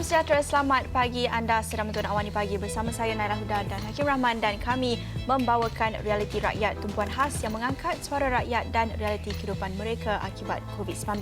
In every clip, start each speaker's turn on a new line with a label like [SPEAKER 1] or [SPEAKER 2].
[SPEAKER 1] Salam sejahtera, selamat pagi anda sedang menonton Awani Pagi bersama saya Naila Huda dan Hakim Rahman, dan kami membawakan realiti rakyat tumpuan khas yang mengangkat suara rakyat dan realiti kehidupan mereka akibat COVID-19.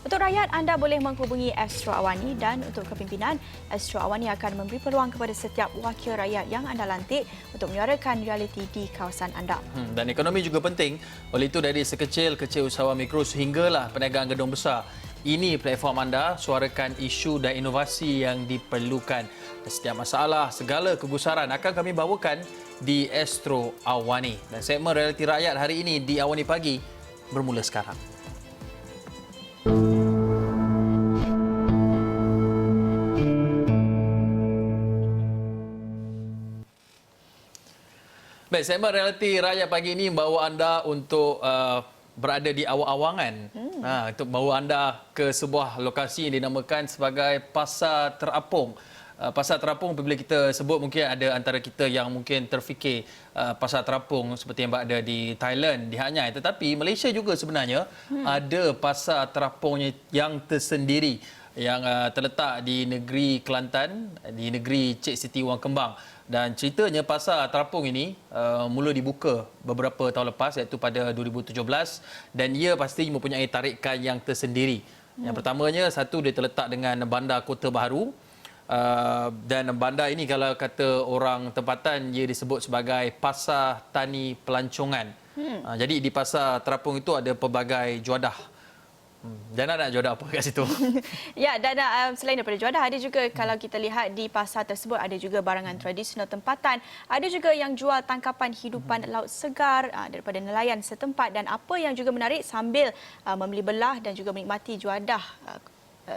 [SPEAKER 1] Untuk rakyat, anda boleh menghubungi Astro Awani, dan untuk kepimpinan, Astro Awani akan memberi peluang kepada setiap wakil rakyat yang anda lantik untuk menyuarakan realiti di kawasan anda.
[SPEAKER 2] Dan ekonomi juga penting. Oleh itu, dari sekecil-kecil usahawan mikro sehinggalah perniagaan gedung besar, ini platform anda, suarakan isu dan inovasi yang diperlukan. Dan setiap masalah, segala kegusaran akan kami bawakan di Astro Awani. Dan segmen realiti rakyat hari ini di Awani Pagi bermula sekarang. Baik, segmen realiti rakyat pagi ini membawa anda untuk berada di awang-awangan, untuk bawa anda ke sebuah lokasi yang dinamakan sebagai Pasar Terapung. Pasar Terapung, apabila kita sebut, mungkin ada antara kita yang mungkin terfikir Pasar Terapung seperti yang berada di Thailand, di Hanyai. Tetapi Malaysia juga sebenarnya ada Pasar Terapung yang tersendiri yang terletak di negeri Kelantan, di negeri Cik Siti Wang Kembang. Dan ceritanya Pasar Terapung ini mula dibuka beberapa tahun lepas, iaitu pada 2017, dan ia pasti mempunyai tarikan yang tersendiri. Yang pertamanya, satu, dia terletak dengan bandar Kota Bharu, dan bandar ini kalau kata orang tempatan, ia disebut sebagai Pasar Tani Pelancongan. Jadi di Pasar Terapung itu ada pelbagai juadah. Dan nak juadah apa kat situ?
[SPEAKER 1] Ya, dan selain daripada juadah, ada juga kalau kita lihat di pasar tersebut, ada juga barangan tradisional tempatan. Ada juga yang jual tangkapan hidupan laut segar daripada nelayan setempat. Dan apa yang juga menarik, sambil membeli belah dan juga menikmati juadah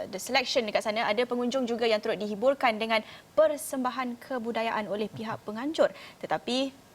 [SPEAKER 1] the selection dekat sana, ada pengunjung juga yang turut dihiburkan dengan persembahan kebudayaan oleh pihak penganjur. Tetapi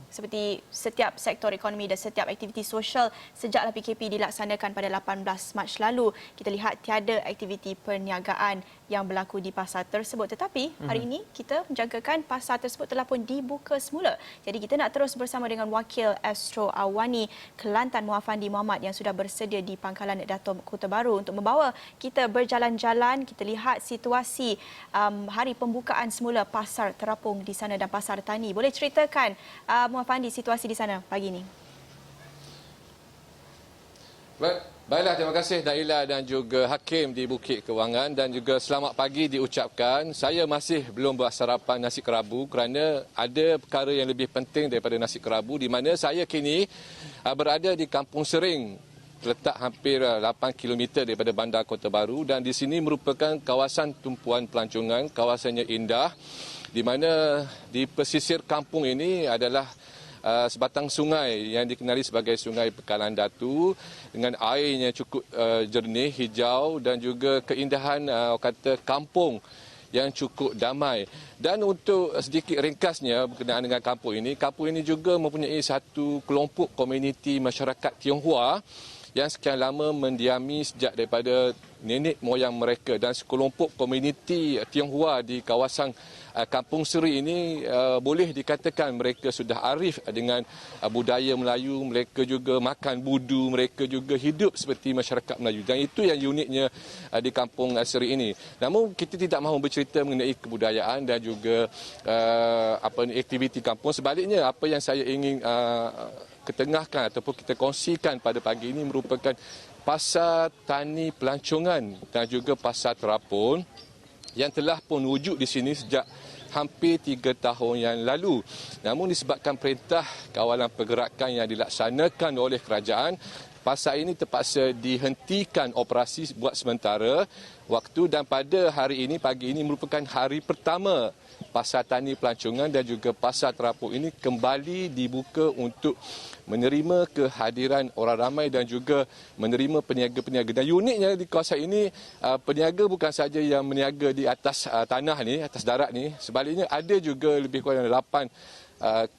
[SPEAKER 1] seperti setiap sektor ekonomi dan setiap aktiviti sosial sejaklah PKP dilaksanakan pada 18 Mac lalu, kita lihat tiada aktiviti perniagaan yang berlaku di pasar tersebut. Tetapi hari ini kita menjangkakan pasar tersebut telah pun dibuka semula. Jadi kita nak terus bersama dengan wakil Astro Awani Kelantan, Muhammad Muhammad, yang sudah bersedia di Pangkalan Dato' Kota Bharu untuk membawa kita berjalan-jalan, kita lihat situasi hari pembukaan semula Pasar Terapung di sana dan Pasar Tani. Boleh ceritakan Muhammad, situasi di sana pagi ini?
[SPEAKER 3] Baiklah, terima kasih Naila dan juga Hakim di Bukit Kewangan, dan juga selamat pagi diucapkan. Saya masih belum bersarapan nasi kerabu kerana ada perkara yang lebih penting daripada nasi kerabu, di mana saya kini berada di Kampung Sering, terletak hampir 8 km daripada Bandar Kota Bharu, dan di sini merupakan kawasan tumpuan pelancongan, kawasannya indah, di mana di pesisir kampung ini adalah sebatang sungai yang dikenali sebagai Sungai Pekalan Datu, dengan airnya cukup jernih, hijau, dan juga keindahan kata kampung yang cukup damai. Dan untuk sedikit ringkasnya berkenaan dengan kampung ini juga mempunyai satu kelompok komuniti masyarakat Tionghoa yang sekian lama mendiami sejak daripada nenek moyang mereka, dan sekelompok komuniti Tionghoa di kawasan Kampung Seri ini boleh dikatakan mereka sudah arif dengan budaya Melayu. Mereka juga makan budu, mereka juga hidup seperti masyarakat Melayu, dan itu yang uniknya di Kampung Seri ini. Namun kita tidak mahu bercerita mengenai kebudayaan dan juga aktiviti kampung. Sebaliknya, apa yang saya ingin ketengahkan ataupun kita kongsikan pada pagi ini merupakan Pasar Tani Pelancongan dan juga Pasar Terapung yang telah pun wujud di sini sejak hampir 3 tahun yang lalu. Namun disebabkan perintah kawalan pergerakan yang dilaksanakan oleh kerajaan, pasar ini terpaksa dihentikan operasi buat sementara waktu, dan pada hari ini, pagi ini, merupakan hari pertama Pasar Tani Pelancongan dan juga Pasar Terapung ini kembali dibuka untuk menerima kehadiran orang ramai dan juga menerima peniaga-peniaga. Dan uniknya di kawasan ini, peniaga bukan saja yang meniaga di atas tanah ni, atas darat ni. Sebaliknya, ada juga lebih kurang 8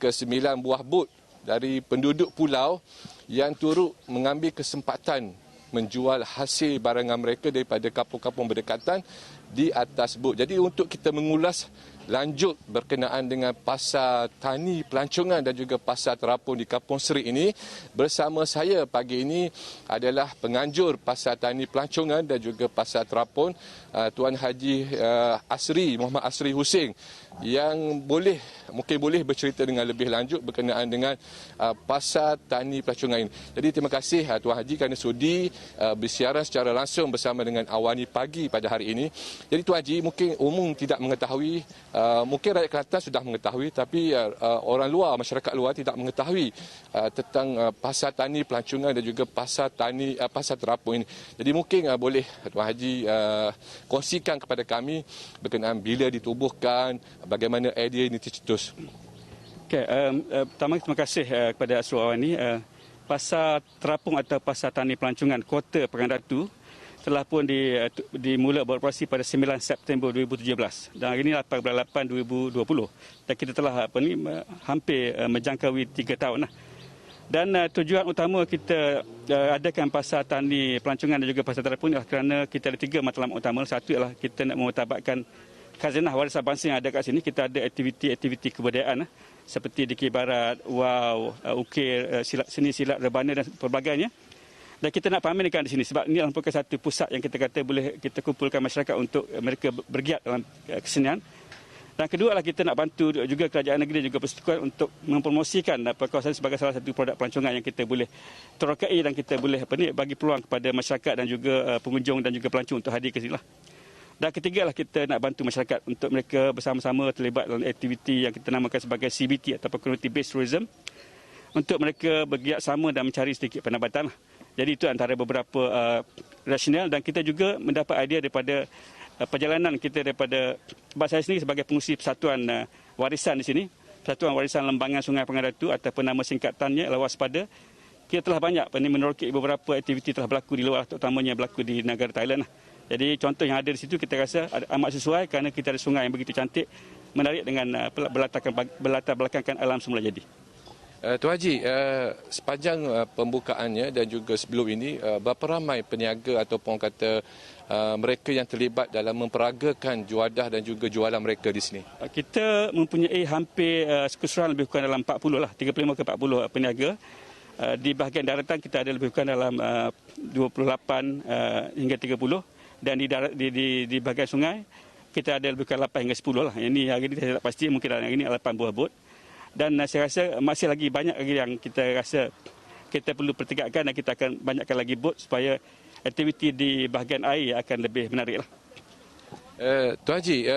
[SPEAKER 3] ke 9 buah bot dari penduduk pulau yang turut mengambil kesempatan menjual hasil barangan mereka daripada kampung-kampung berdekatan di atas bot. Jadi untuk kita mengulas lanjut berkenaan dengan pasar tani pelancongan dan juga pasar terapung di Kampung Seri ini. Bersama saya pagi ini adalah penganjur pasar tani pelancongan dan juga pasar terapung, Tuan Haji Muhammad Asri Hussein, yang mungkin boleh bercerita dengan lebih lanjut berkenaan dengan pasar tani pelancongan ini. Jadi terima kasih Tuan Haji kerana sudi bersiaran secara langsung bersama dengan Awani Pagi pada hari ini. Jadi Tuan Haji, mungkin umum tidak mengetahui, mungkin rakyat Kelantan sudah mengetahui, tapi orang luar, masyarakat luar tidak mengetahui tentang pasar tani pelancongan dan juga pasar terapung ini. Jadi mungkin boleh Tuan Haji kongsikan kepada kami berkenaan bila ditubuhkan, bagaimana idea ini tercetus.
[SPEAKER 4] Okay, pertama terima kasih kepada Asrul Awani. Pasar terapung atau pasar tani pelancongan Kota Pekan Ratu telah pun dimula beroperasi pada 9 September 2017 dan hari ini 18/8/2020 dan kita telah hampir menjangkaui 3 tahun lah. Dan tujuan utama kita adakan pasar tani pelancongan dan juga pasar terapung ialah kerana kita ada 3 matlamat utama. Satu ialah kita nak memutabakkan khazanah warisan bangsa yang ada kat sini. Kita ada aktiviti kebudayaan seperti dikir barat, ukir, seni silat rebana dan pelbagainya. Dan kita nak pamerkan di sini sebab ini merupakan satu pusat yang kita kata boleh kita kumpulkan masyarakat untuk mereka bergiat dalam kesenian. Dan kedua adalah kita nak bantu juga kerajaan negeri dan juga persekutuan untuk mempromosikan kawasan sebagai salah satu produk pelancongan yang kita boleh terokai dan kita boleh bagi peluang kepada masyarakat dan juga pengunjung dan juga pelancong untuk hadir ke sini lah. Dan ketiga adalah kita nak bantu masyarakat untuk mereka bersama-sama terlibat dalam aktiviti yang kita namakan sebagai CBT atau Community Based Tourism untuk mereka bergiat sama dan mencari sedikit pendapatan lah. Jadi itu antara beberapa rasional dan kita juga mendapat idea daripada perjalanan kita daripada sebab saya sendiri sebagai pengurusi Persatuan Warisan di sini, Persatuan Warisan Lembangan Sungai Pekan Ratu ataupun nama singkatannya ialah WASPADA. Kita telah banyak meneroki beberapa aktiviti telah berlaku di luar, terutamanya berlaku di negara Thailand lah. Jadi contoh yang ada di situ kita rasa amat sesuai kerana kita ada sungai yang begitu cantik, menarik dengan berlatar belakangkan alam semula jadi.
[SPEAKER 3] Tuan Haji, sepanjang pembukaannya dan juga sebelum ini, berapa ramai peniaga ataupun kata mereka yang terlibat dalam memperagakan juadah dan juga jualan mereka di sini?
[SPEAKER 4] Kita mempunyai hampir keseluruhan lebih kurang dalam 40 lah, 35 ke 40 peniaga. Di bahagian daratan kita ada lebih kurang dalam 28 hingga 30 dan di bahagian sungai kita ada lebih kurang 8 hingga 10 lah. Ini hari ini saya tak pasti, mungkin hari ini 8 buah bot. Dan saya rasa masih lagi banyak lagi yang kita rasa kita perlu pertingkatkan dan kita akan banyakkan lagi bot supaya aktiviti di bahagian air akan lebih menarik lah.
[SPEAKER 3] Tuan Haji,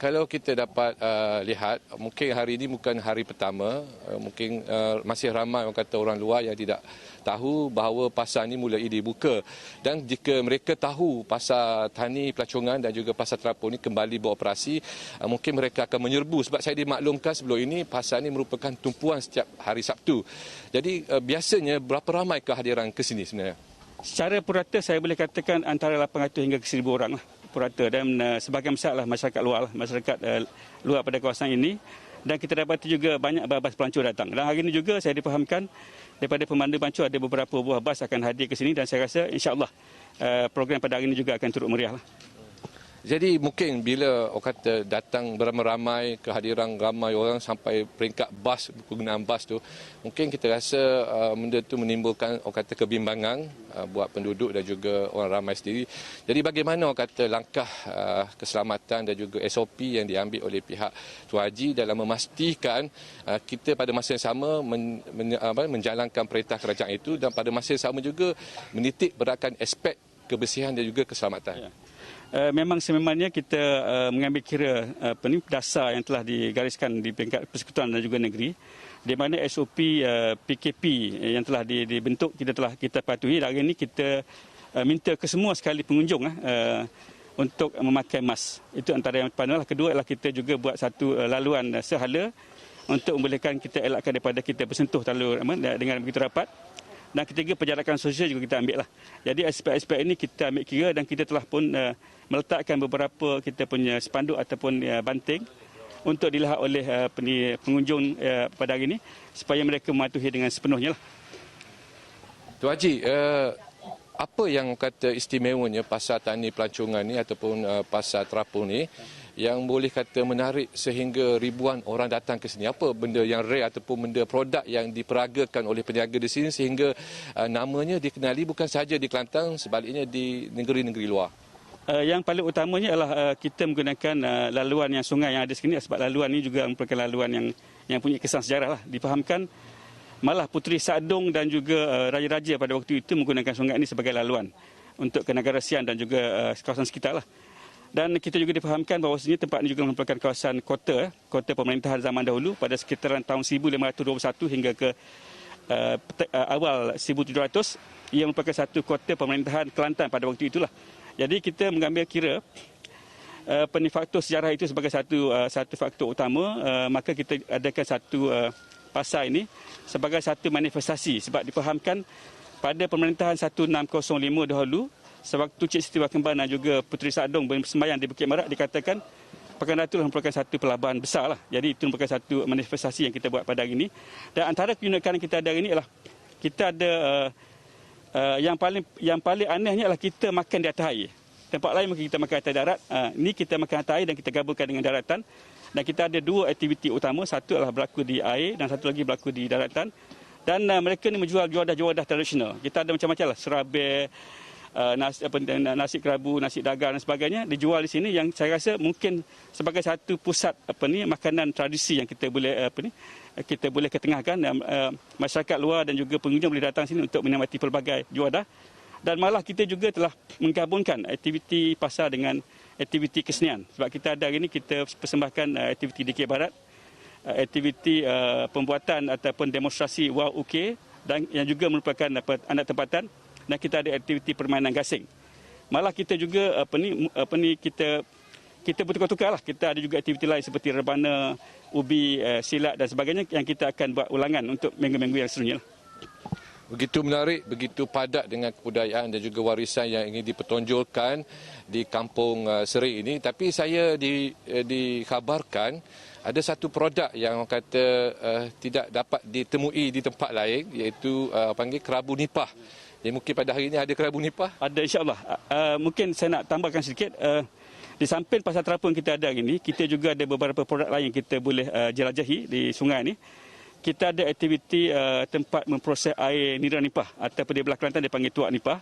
[SPEAKER 3] kalau kita dapat lihat, mungkin hari ini bukan hari pertama, mungkin masih ramai orang kata orang luar yang tidak tahu bahawa pasar ini mulai dibuka. Dan jika mereka tahu pasar tani pelancongan dan juga pasar terapung ini kembali beroperasi, mungkin mereka akan menyerbu. Sebab saya dimaklumkan sebelum ini, pasar ini merupakan tumpuan setiap hari Sabtu. Jadi biasanya berapa ramai kehadiran ke sini sebenarnya?
[SPEAKER 4] Secara purata saya boleh katakan antara 800 hingga 1,000 orang lah purata dan sebahagian besar lah masyarakat luar lah, masyarakat luar pada kawasan ini. Dan kita dapati juga banyak bas pelancong datang. Dan hari ini juga saya difahamkan daripada pemandu pelancong ada beberapa buah bas akan hadir ke sini dan saya rasa insya-Allah program pada hari ini juga akan turut meriah lah.
[SPEAKER 3] Jadi mungkin bila orang kata datang beramai-ramai, kehadiran ramai orang sampai peringkat bas, penggunaan bas tu, mungkin kita rasa benda tu menimbulkan orang kata kebimbangan buat penduduk dan juga orang ramai sendiri. Jadi bagaimana orang kata langkah keselamatan dan juga SOP yang diambil oleh pihak Tuan Haji dalam memastikan kita pada masa yang sama menjalankan perintah kerajaan itu dan pada masa yang sama juga menitik beratkan aspek kebersihan dan juga keselamatan.
[SPEAKER 4] Ya. Memang sememangnya kita mengambil kira dasar yang telah digariskan di peringkat persekutuan dan juga negeri, di mana SOP PKP yang telah dibentuk kita patuhi. Hari ini kita minta ke semua sekali pengunjung untuk memakai mask. Itu antara yang pertama. Kedua adalah kita juga buat satu laluan sehala untuk membolehkan kita elakkan daripada kita bersentuh terlalu dengan begitu rapat. Dan ketiga, penjarakan sosial juga kita ambil lah. Jadi aspek-aspek ini kita ambil kira dan kita telah pun meletakkan beberapa kita punya spanduk ataupun banting untuk dilihat oleh pengunjung pada hari ini supaya mereka mematuhi dengan sepenuhnya lah.
[SPEAKER 3] Tuan Haji, apa yang kata istimewanya pasar tani pelancongan ni ataupun pasar terapung ni yang boleh kata menarik sehingga ribuan orang datang ke sini? Apa benda yang rare ataupun benda produk yang diperagakan oleh peniaga di sini sehingga namanya dikenali bukan sahaja di Kelantan, sebaliknya di negeri-negeri luar?
[SPEAKER 4] Yang paling utamanya adalah kita menggunakan laluan yang sungai yang ada di sini, sebab laluan ini juga merupakan laluan yang punya kesan sejarah lah. Difahamkan malah Puteri Sadong dan juga raja-raja pada waktu itu menggunakan sungai ini sebagai laluan untuk kenegaraan dan juga kawasan sekitar lah. Dan kita juga difahamkan bahawa tempat ini juga merupakan kawasan kota pemerintahan zaman dahulu pada sekitaran tahun 1521 hingga ke awal 1700. Ia merupakan satu kota pemerintahan Kelantan pada waktu itulah. Jadi kita mengambil kira faktor sejarah itu sebagai satu faktor utama, maka kita adakan satu pasar ini sebagai satu manifestasi, sebab difahamkan pada pemerintahan 1605 dahulu, sewaktu Cik Siti Kembar dan juga Puteri Sadong bersembayang di Bukit Merak, dikatakan Pekan Ratu merupakan satu pelabuhan besar lah. Jadi itu merupakan satu manifestasi yang kita buat pada hari ini. Dan antara keunikan yang kita ada hari ini adalah kita ada yang paling anehnya adalah kita makan di atas air. Tempat lain mungkin kita makan atas darat. Ini kita makan atas air dan kita gabungkan dengan daratan. Dan kita ada dua aktiviti utama. Satu adalah berlaku di air dan satu lagi berlaku di daratan. Dan mereka ni menjual juadah-juadah tradisional. Kita ada macam-macam lah. Serabe, nasi kerabu, nasi dagar dan sebagainya dijual di sini, yang saya rasa mungkin sebagai satu pusat makanan tradisi yang kita boleh ketengahkan, dan masyarakat luar dan juga pengunjung boleh datang sini untuk menikmati pelbagai juadah. Dan malah kita juga telah menggabungkan aktiviti pasar dengan aktiviti kesenian, sebab kita ada hari ini kita persembahkan aktiviti Dikir Barat, aktiviti pembuatan ataupun demonstrasi Wow UK, dan yang juga merupakan anak tempatan, dan kita ada aktiviti permainan gasing. Malah kita juga kita bertukar-tukar lah. Kita ada juga aktiviti lain seperti rebana, ubi, silat dan sebagainya yang kita akan buat ulangan untuk minggu-minggu yang seterusnya.
[SPEAKER 3] Begitu menarik, begitu padat dengan kebudayaan dan juga warisan yang ingin dipertonjolkan di Kampung Seri ini. Tapi saya dikhabarkan ada satu produk yang orang kata tidak dapat ditemui di tempat lain, iaitu panggil kerabu nipah. Jadi mungkin pada hari ini ada kerabu nipah?
[SPEAKER 4] Ada, insya-Allah. Mungkin saya nak tambahkan sedikit. Di samping pasar terapung kita ada hari ini, kita juga ada beberapa produk lain yang kita boleh jelajahi di sungai ini. Kita ada aktiviti tempat memproses air nira nipah, ataupun di belah Kelantan dipanggil tuak nipah.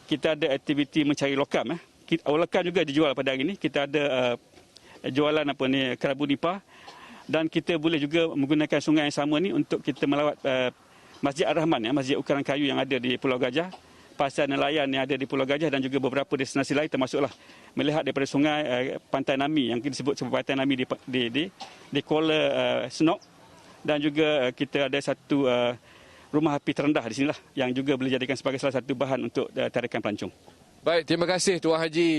[SPEAKER 4] Kita ada aktiviti mencari lokam. Lokam juga dijual pada hari ini. Kita ada jualan kerabu nipah, dan kita boleh juga menggunakan sungai yang sama ni untuk kita melawat Masjid Ar-Rahman, masjid ukuran kayu yang ada di Pulau Gajah, pasar nelayan yang ada di Pulau Gajah, dan juga beberapa destinasi lain, termasuklah melihat daripada sungai Pantai Nami yang disebut sebagai Pantai Nami di Kuala Senok, dan juga kita ada satu rumah api terendah di sinilah yang juga boleh dijadikan sebagai salah satu bahan untuk tarikan pelancong.
[SPEAKER 3] Baik, terima kasih Tuan Haji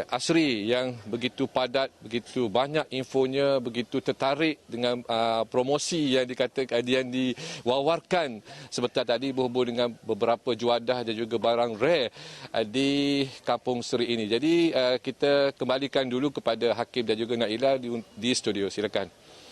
[SPEAKER 3] Asri yang begitu padat, begitu banyak infonya, begitu tertarik dengan promosi yang diwawarkan sebentar tadi berhubung dengan beberapa juadah dan juga barang rare di Kampung Seri ini. Jadi kita kembalikan dulu kepada Hakim dan juga Naila di studio. Silakan.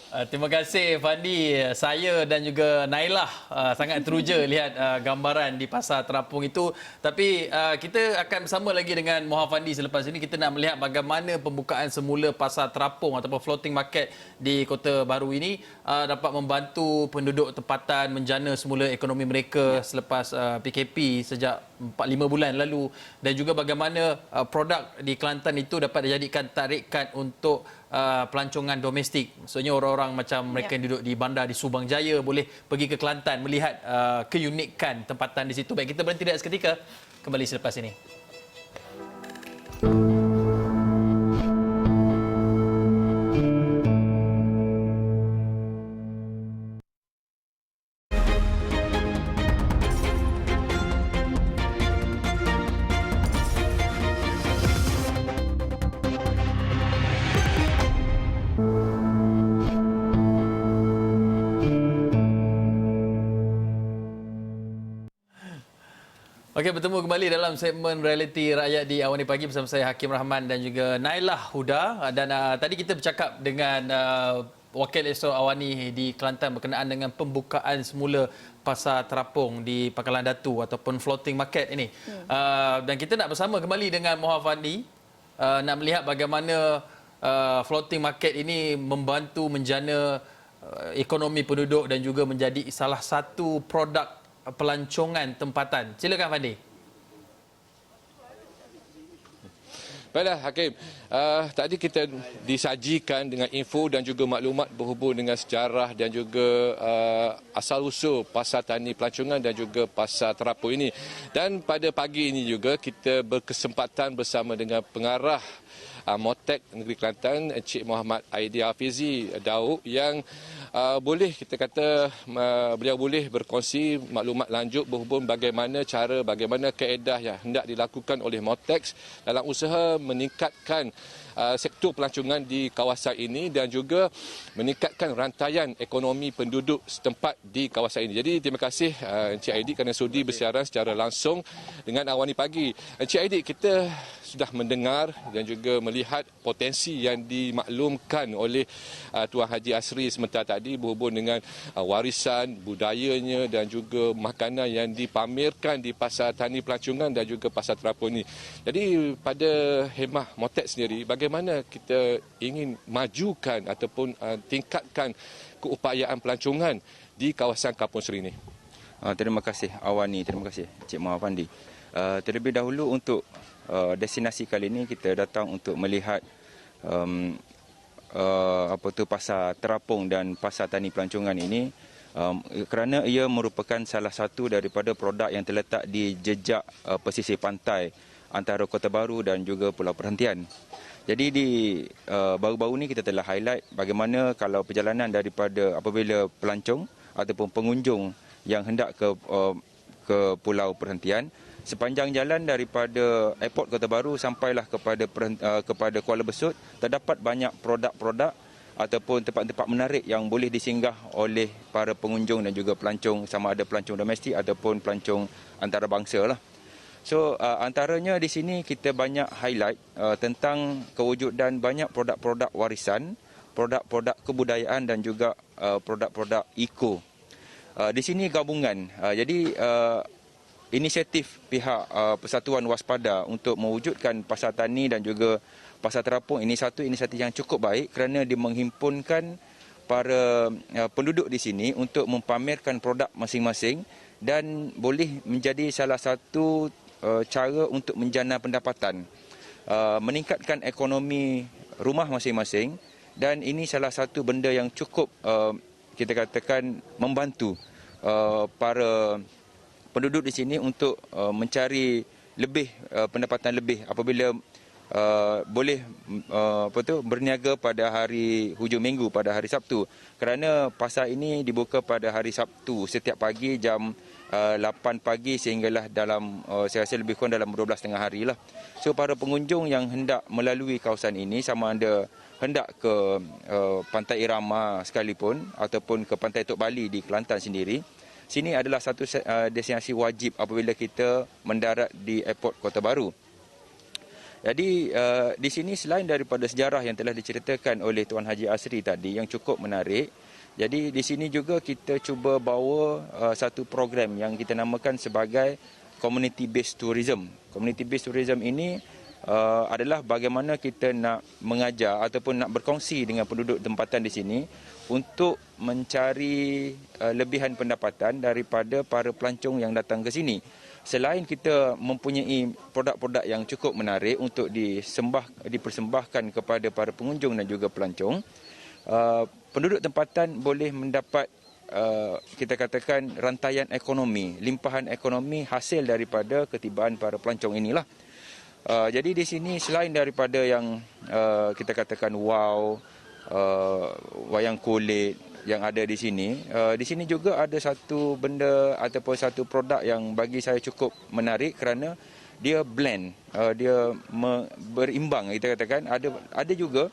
[SPEAKER 2] Terima kasih Fandi. Saya dan juga Nailah sangat teruja lihat gambaran di pasar terapung itu. Tapi kita akan bersama lagi dengan Muhammad Fandi selepas ini. Kita nak melihat bagaimana pembukaan semula pasar terapung ataupun floating market di Kota Baru ini dapat membantu penduduk tempatan menjana semula ekonomi mereka selepas PKP sejak 4-5 bulan lalu, dan juga bagaimana produk di Kelantan itu dapat dijadikan tarikan untuk pelancongan domestik. Maksudnya orang-orang macam mereka yang duduk di bandar di Subang Jaya boleh pergi ke Kelantan melihat keunikan tempatan di situ. Baik, kita berhenti rehat seketika, kembali selepas ini. Okey, bertemu kembali dalam segmen Realiti Rakyat di Awani Pagi bersama saya Hakim Rahman dan juga Nailah Huda. Dan tadi kita bercakap dengan Wakil Esok Awani di Kelantan berkenaan dengan pembukaan semula pasar terapung di Pangkalan Datu ataupun floating market ini. Dan kita nak bersama kembali dengan Muhammad Fandi nak melihat bagaimana floating market ini membantu menjana ekonomi penduduk dan juga menjadi salah satu produk pelancongan tempatan. Silakan Fandi.
[SPEAKER 3] Baiklah Hakim, tadi kita disajikan dengan info dan juga maklumat berhubung dengan sejarah dan juga asal-usul Pasar Tani Pelancongan dan juga Pasar Terapung ini. Dan pada pagi ini juga kita berkesempatan bersama dengan pengarah Motek Negeri Kelantan, Encik Muhammad Aidi Hafizi Daud yang boleh kita kata beliau boleh berkongsi maklumat lanjut berhubung bagaimana kaedah yang hendak dilakukan oleh Motex dalam usaha meningkatkan sektor pelancongan di kawasan ini dan juga meningkatkan rantaian ekonomi penduduk setempat di kawasan ini. Jadi terima kasih Encik Aidi kerana sudi bersiaran secara langsung dengan Awani Pagi. Encik Aidi, kita sudah mendengar dan juga melihat potensi yang dimaklumkan oleh Tuan Haji Asri sebentar tadi berhubung dengan warisan budayanya dan juga makanan yang dipamerkan di Pasar Tani Pelancongan dan juga Pasar Terapung ini. Jadi pada Hemah Motek sendiri, bagaimana kita ingin majukan ataupun tingkatkan keupayaan pelancongan di kawasan Kampung Seri ini?
[SPEAKER 5] Terima kasih Awani, terima kasih Cik Muhammad Fandi. Terlebih dahulu untuk destinasi kali ini kita datang untuk melihat Pasar Terapung dan Pasar Tani Pelancongan ini kerana ia merupakan salah satu daripada produk yang terletak di jejak pesisir pantai antara Kota Baru dan juga Pulau Perhentian. Jadi di baru-baru ni kita telah highlight bagaimana kalau perjalanan daripada apabila pelancong ataupun pengunjung yang hendak ke Pulau Perhentian, sepanjang jalan daripada airport Kota Baru sampailah kepada Kuala Besut, terdapat banyak produk-produk ataupun tempat-tempat menarik yang boleh disinggah oleh para pengunjung dan juga pelancong, sama ada pelancong domestik ataupun pelancong antarabangsa lah. So antaranya di sini kita banyak highlight tentang kewujudan banyak produk-produk warisan, produk-produk kebudayaan dan juga produk-produk eco. Di sini gabungan. Jadi inisiatif pihak Persatuan Waspada untuk mewujudkan pasar tani dan juga pasar terapung ini satu inisiatif yang cukup baik kerana dia menghimpunkan para penduduk di sini untuk mempamerkan produk masing-masing dan boleh menjadi salah satu cara untuk menjana pendapatan, meningkatkan ekonomi rumah masing-masing, dan ini salah satu benda yang cukup kita katakan membantu para penduduk di sini untuk mencari lebih pendapatan lebih apabila boleh berniaga pada hari hujung minggu, pada hari Sabtu, kerana pasar ini dibuka pada hari Sabtu setiap pagi jam 8 pagi sehinggalah dalam saya rasa lebih kurang dalam 12 tengah hari lah. So para pengunjung yang hendak melalui kawasan ini, sama ada hendak ke Pantai Irama sekalipun ataupun ke Pantai Tok Bali di Kelantan sendiri, sini adalah satu destinasi wajib apabila kita mendarat di airport Kota Baru. Jadi di sini selain daripada sejarah yang telah diceritakan oleh Tuan Haji Asri tadi yang cukup menarik, jadi di sini juga kita cuba bawa satu program yang kita namakan sebagai community based tourism. Community based tourism ini adalah bagaimana kita nak mengajar ataupun nak berkongsi dengan penduduk tempatan di sini untuk mencari lebihan pendapatan daripada para pelancong yang datang ke sini. Selain kita mempunyai produk-produk yang cukup menarik untuk dipersembahkan kepada para pengunjung dan juga pelancong, penduduk tempatan boleh mendapat kita katakan rantaian ekonomi, limpahan ekonomi hasil daripada ketibaan para pelancong inilah. Jadi di sini selain daripada yang kita katakan wayang kulit yang ada di sini juga ada satu benda ataupun satu produk yang bagi saya cukup menarik kerana dia blend, dia berimbang kita katakan. Ada juga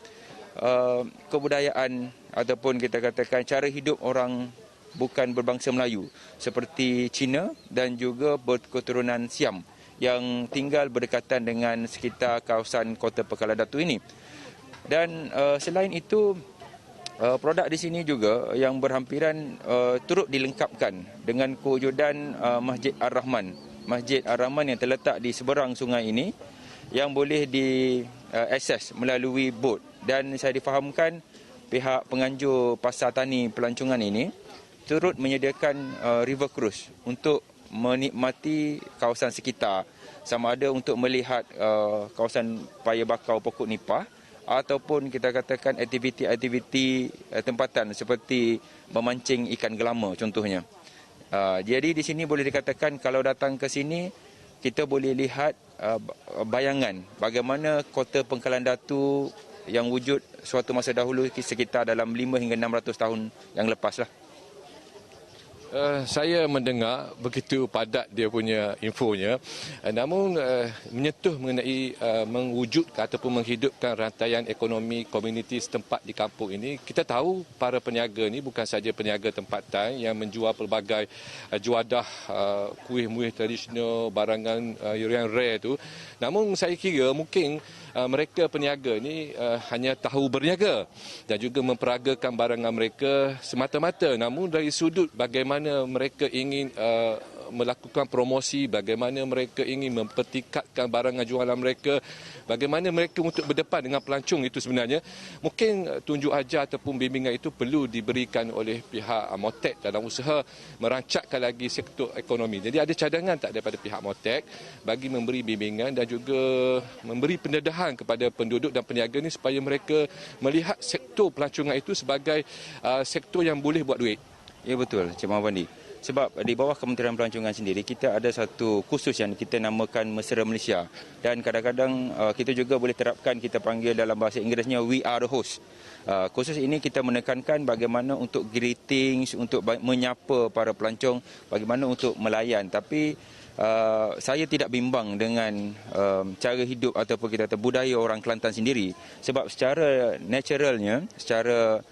[SPEAKER 5] kebudayaan ataupun kita katakan cara hidup orang bukan berbangsa Melayu seperti Cina dan juga berketurunan Siam yang tinggal berdekatan dengan sekitar kawasan Kota Pekalai Datu ini. Dan selain itu, produk di sini juga yang berhampiran turut dilengkapkan dengan kewujudan Masjid Ar-Rahman. Masjid Ar-Rahman yang terletak di seberang sungai ini yang boleh diakses melalui bot Dan saya difahamkan pihak penganjur Pasar Tani Pelancongan ini turut menyediakan river cruise untuk menikmati kawasan sekitar, sama ada untuk melihat kawasan paya bakau pokok nipah ataupun kita katakan aktiviti-aktiviti tempatan seperti memancing ikan gelama contohnya. Jadi di sini boleh dikatakan kalau datang ke sini kita boleh lihat bayangan bagaimana kota Pengkalan Datu yang wujud suatu masa dahulu sekitar dalam 5 hingga 600 tahun yang lepas lah.
[SPEAKER 3] Saya mendengar begitu padat dia punya infonya, namun menyentuh mengenai mewujudkan ataupun menghidupkan rantaian ekonomi komuniti setempat di kampung ini. Kita tahu para peniaga ini bukan saja peniaga tempatan yang menjual pelbagai juadah kuih-muih tradisional, barangan yang rare itu. Namun saya kira mungkin mereka peniaga ini hanya tahu berniaga dan juga memperagakan barangan mereka semata-mata. Namun dari sudut bagaimana mereka ingin melakukan promosi, bagaimana mereka ingin mempertingkatkan barangan jualan mereka, bagaimana mereka untuk berdepan dengan pelancong itu sebenarnya, mungkin tunjuk ajar ataupun bimbingan itu perlu diberikan oleh pihak Motek dalam usaha merancakkan lagi sektor ekonomi. Jadi ada cadangan tak daripada pihak Motek bagi memberi bimbingan dan juga memberi pendedahan kepada penduduk dan peniaga ini supaya mereka melihat sektor pelancongan itu sebagai sektor yang boleh buat duit.
[SPEAKER 5] Ya betul, Cik Mahwandi. Sebab di bawah Kementerian Pelancongan sendiri, kita ada satu kursus yang kita namakan Mesra Malaysia. Dan kadang-kadang kita juga boleh terapkan, kita panggil dalam bahasa Inggerisnya We Are The Host. Kursus ini kita menekankan bagaimana untuk greetings, untuk menyapa para pelancong, bagaimana untuk melayan. Tapi saya tidak bimbang dengan cara hidup ataupun kita kata budaya orang Kelantan sendiri. Sebab secara naturalnya, secara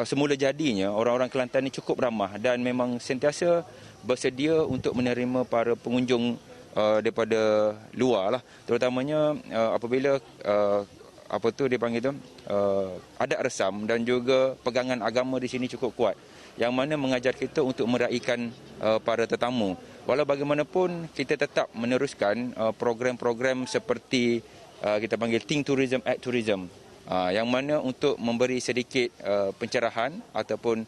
[SPEAKER 5] semula jadinya orang-orang Kelantan ini cukup ramah dan memang sentiasa bersedia untuk menerima para pengunjung daripada luar lah, terutamanya apabila dia panggil tu adat resam dan juga pegangan agama di sini cukup kuat yang mana mengajar kita untuk meraihkan para tetamu. Walau bagaimanapun kita tetap meneruskan program-program seperti kita panggil Think Tourism, Act Tourism, yang mana untuk memberi sedikit pencerahan ataupun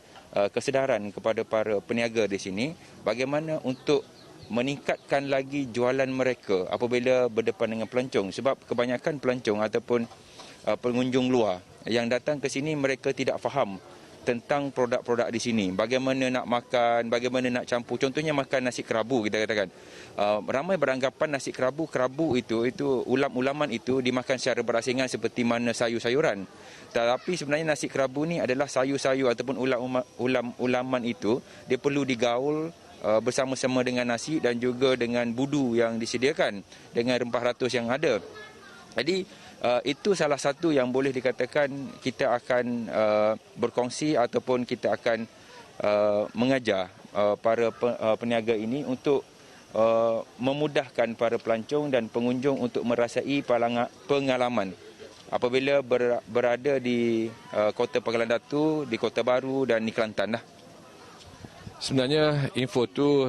[SPEAKER 5] kesedaran kepada para peniaga di sini bagaimana untuk meningkatkan lagi jualan mereka apabila berdepan dengan pelancong. Sebab kebanyakan pelancong ataupun pengunjung luar yang datang ke sini mereka tidak faham tentang produk-produk di sini. Bagaimana nak makan, bagaimana nak campur. Contohnya makan nasi kerabu kita katakan. Ramai beranggapan nasi kerabu itu ulam-ulaman itu dimakan secara berasingan seperti mana sayur-sayuran. Tetapi sebenarnya nasi kerabu ni adalah sayur-sayur ataupun ulam-ulaman itu dia perlu digaul bersama-sama dengan nasi dan juga dengan budu yang disediakan dengan rempah ratus yang ada. Jadi itu salah satu yang boleh dikatakan kita akan berkongsi ataupun kita akan mengajar para peniaga ini untuk memudahkan para pelancong dan pengunjung untuk merasai pengalaman apabila berada di Kota Pengkalan Datu, di Kota Baru dan di Kelantan lah.
[SPEAKER 3] Sebenarnya info tu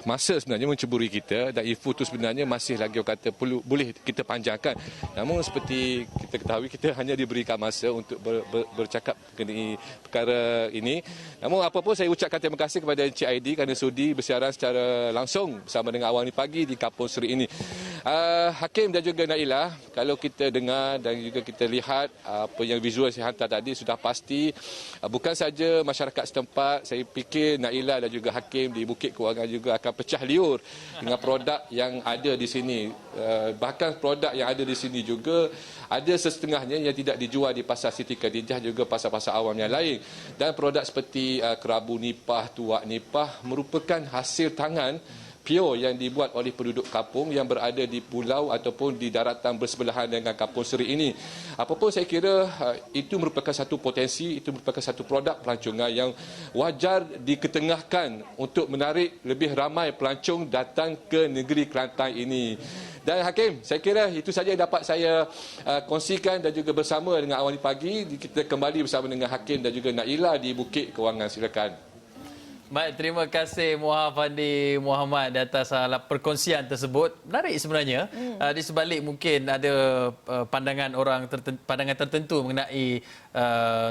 [SPEAKER 3] masa sebenarnya menceburi kita dan info tu sebenarnya masih lagi orang kata boleh kita panjangkan. Namun seperti kita ketahui kita hanya diberikan masa untuk bercakap mengenai perkara ini. Namun apa pun saya ucapkan terima kasih kepada Encik Aidi kerana sudi bersiaran secara langsung bersama dengan Awang Ni Pagi di Kampung Seri ini. Hakim dan juga Nailah, kalau kita dengar dan juga kita lihat apa yang visual saya hantar tadi sudah pasti bukan saja masyarakat setempat, saya fikir Nailah dan juga Hakim di Bukit Kewangan juga akan pecah liur dengan produk yang ada di sini. Bahkan produk yang ada di sini juga ada setengahnya yang tidak dijual di Pasar Siti Khadijah juga pasar-pasar awam yang lain. Dan produk seperti kerabu nipah, tuak nipah merupakan hasil tangan pure yang dibuat oleh penduduk kampung yang berada di pulau ataupun di daratan bersebelahan dengan Kampung Seri ini. Apapun saya kira itu merupakan satu potensi, itu merupakan satu produk pelancongan yang wajar diketengahkan untuk menarik lebih ramai pelancong datang ke negeri Kelantan ini. Dan Hakim, saya kira itu saja yang dapat saya kongsikan dan juga bersama dengan Awang Ni Pagi. Kita kembali bersama dengan Hakim dan juga Nailah di Bukit Kewangan. Silakan.
[SPEAKER 2] Baik, terima kasih Muhammad Muhammad di atas perkongsian tersebut. Menarik sebenarnya. Di sebalik mungkin ada pandangan tertentu mengenai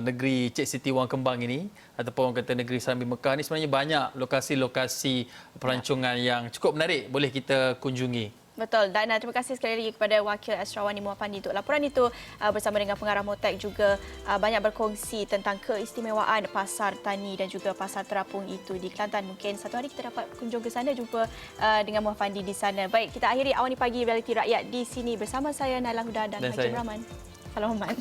[SPEAKER 2] negeri Cik Siti Wang Kembang ini ataupun orang kata negeri Serambi Mekah ini, sebenarnya banyak lokasi-lokasi pelancongan yang cukup menarik boleh kita kunjungi.
[SPEAKER 1] Betul, dan terima kasih sekali lagi kepada Wakil Asrawani Muhammad Fandi untuk laporan itu, bersama dengan pengarah Motek juga banyak berkongsi tentang keistimewaan pasar tani dan juga pasar terapung itu di Kelantan. Mungkin satu hari kita dapat kunjung ke sana, jumpa dengan Muhammad Fandi di sana. Baik, kita akhiri Awani Pagi Realiti Rakyat di sini bersama saya Naila Huda dan Haji Rahman. Salam hormat.